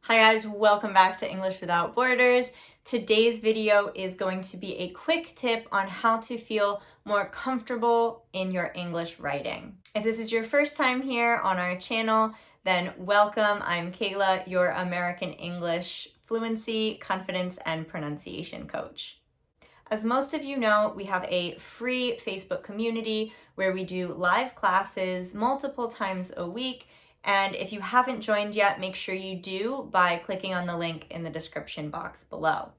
Hi guys, welcome back to English Without Borders. Today's video is going to be a quick tip on how to feel more comfortable in your English writing. If this is your first time here on our channel, then welcome. I'm Kayla, your American English fluency, confidence, and pronunciation coach. As most of you know, we have a free Facebook community where we do live classes multiple times a week. And if you haven't joined yet, make sure you do by clicking on the link in the description box below.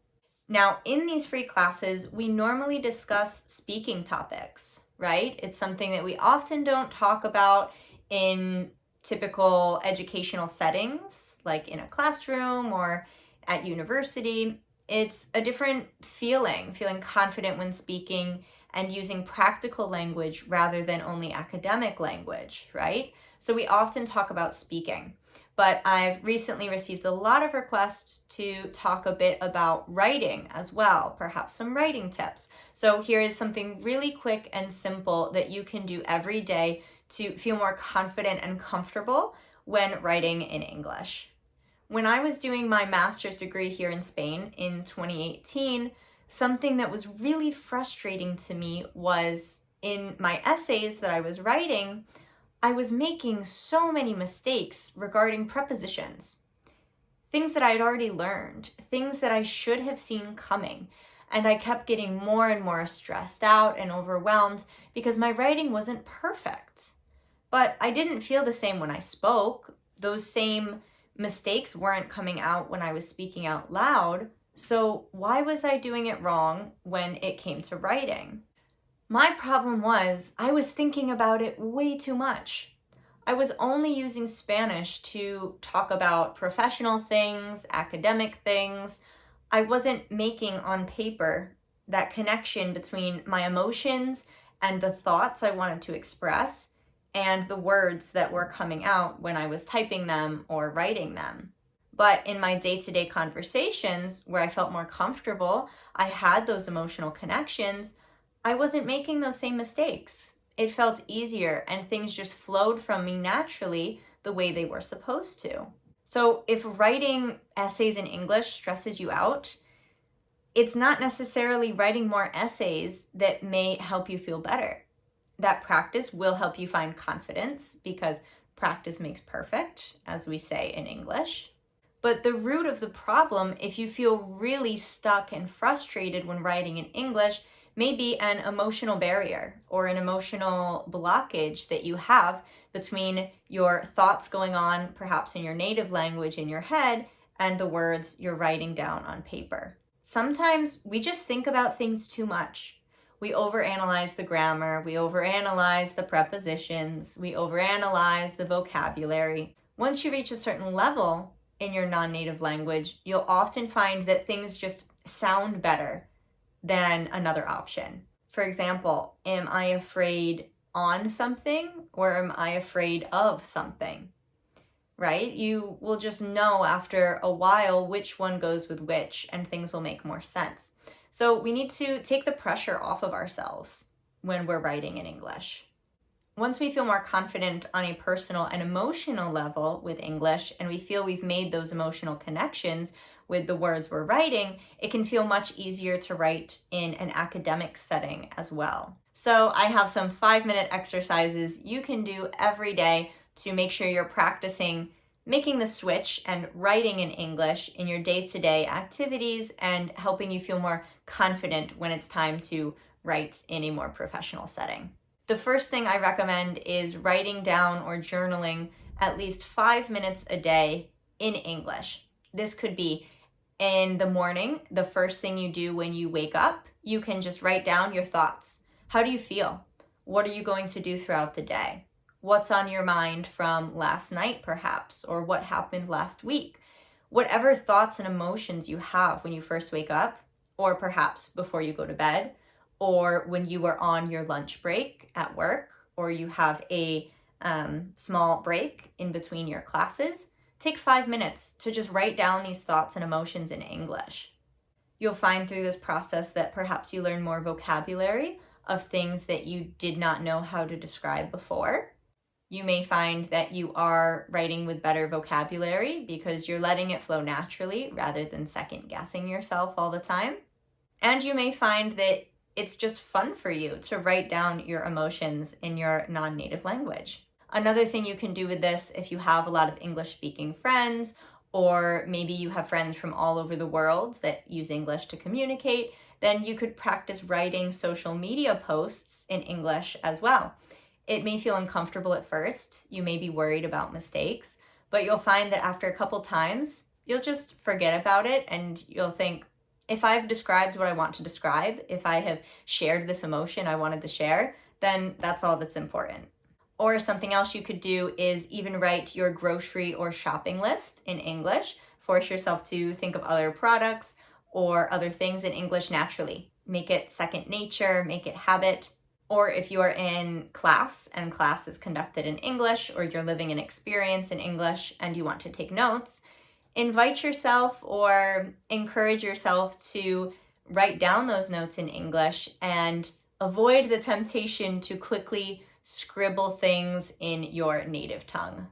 Now, in these free classes, we normally discuss speaking topics, right? It's something that we often don't talk about in typical educational settings, like in a classroom or at university. It's a different feeling confident when speaking and using practical language rather than only academic language, right? So we often talk about speaking, but I've recently received a lot of requests to talk a bit about writing as well, perhaps some writing tips. So here is something really quick and simple that you can do every day to feel more confident and comfortable when writing in English. When I was doing my master's degree here in Spain in 2018, something that was really frustrating to me was in my essays that I was writing, I was making so many mistakes regarding prepositions, things that I had already learned, things that I should have seen coming. And I kept getting more and more stressed out and overwhelmed because my writing wasn't perfect. But I didn't feel the same when I spoke. Those same mistakes weren't coming out when I was speaking out loud. So why was I doing it wrong when it came to writing? My problem was I was thinking about it way too much. I was only using Spanish to talk about professional things, academic things. I wasn't making on paper that connection between my emotions and the thoughts I wanted to express and the words that were coming out when I was typing them or writing them. But in my day-to-day conversations where I felt more comfortable, I had those emotional connections, I wasn't making those same mistakes. It felt easier and things just flowed from me naturally the way they were supposed to. So if writing essays in English stresses you out, it's not necessarily writing more essays that may help you feel better. That practice will help you find confidence because practice makes perfect, as we say in English. But the root of the problem, if you feel really stuck and frustrated when writing in English, may be an emotional barrier or an emotional blockage that you have between your thoughts going on, perhaps in your native language in your head, and the words you're writing down on paper. Sometimes we just think about things too much. We overanalyze the grammar, we overanalyze the prepositions, we overanalyze the vocabulary. Once you reach a certain level in your non-native language, you'll often find that things just sound better than another option. For example, am I afraid on something or am I afraid of something? Right? You will just know after a while which one goes with which and things will make more sense. So we need to take the pressure off of ourselves when we're writing in English. Once we feel more confident on a personal and emotional level with English and we feel we've made those emotional connections with the words we're writing, it can feel much easier to write in an academic setting as well. So I have some 5-minute exercises you can do every day to make sure you're practicing making the switch and writing in English in your day-to-day activities and helping you feel more confident when it's time to write in a more professional setting. The first thing I recommend is writing down or journaling at least 5 minutes a day in English. This could be in the morning, the first thing you do when you wake up. You can just write down your thoughts. How do you feel? What are you going to do throughout the day? What's on your mind from last night, perhaps, or what happened last week? Whatever thoughts and emotions you have when you first wake up, or perhaps before you go to bed, or when you are on your lunch break at work, or you have a small break in between your classes, take 5 minutes to just write down these thoughts and emotions in English. You'll find through this process that perhaps you learn more vocabulary of things that you did not know how to describe before. You may find that you are writing with better vocabulary because you're letting it flow naturally rather than second guessing yourself all the time. And you may find that it's just fun for you to write down your emotions in your non-native language. Another thing you can do with this, if you have a lot of English-speaking friends, or maybe you have friends from all over the world that use English to communicate, then you could practice writing social media posts in English as well. It may feel uncomfortable at first. You may be worried about mistakes, but you'll find that after a couple times, you'll just forget about it and you'll think, if I've described what I want to describe, if I have shared this emotion I wanted to share, then that's all that's important. Or something else you could do is even write your grocery or shopping list in English. Force yourself to think of other products or other things in English naturally. Make it second nature, make it habit. Or if you are in class and class is conducted in English, or you're living an experience in English and you want to take notes, invite yourself or encourage yourself to write down those notes in English and avoid the temptation to quickly scribble things in your native tongue.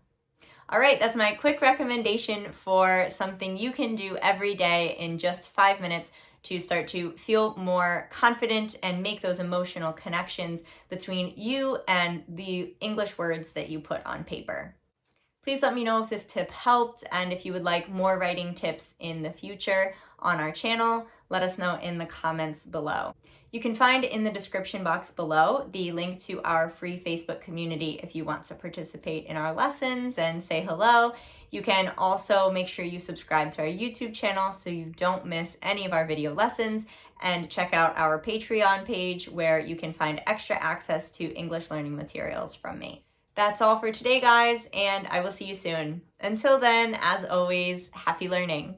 All right, that's my quick recommendation for something you can do every day in just 5 minutes to start to feel more confident and make those emotional connections between you and the English words that you put on paper. Please let me know if this tip helped, and if you would like more writing tips in the future on our channel, let us know in the comments below. You can find in the description box below the link to our free Facebook community if you want to participate in our lessons and say hello. You can also make sure you subscribe to our YouTube channel so you don't miss any of our video lessons, and check out our Patreon page where you can find extra access to English learning materials from me. That's all for today, guys, and I will see you soon. Until then, as always, happy learning.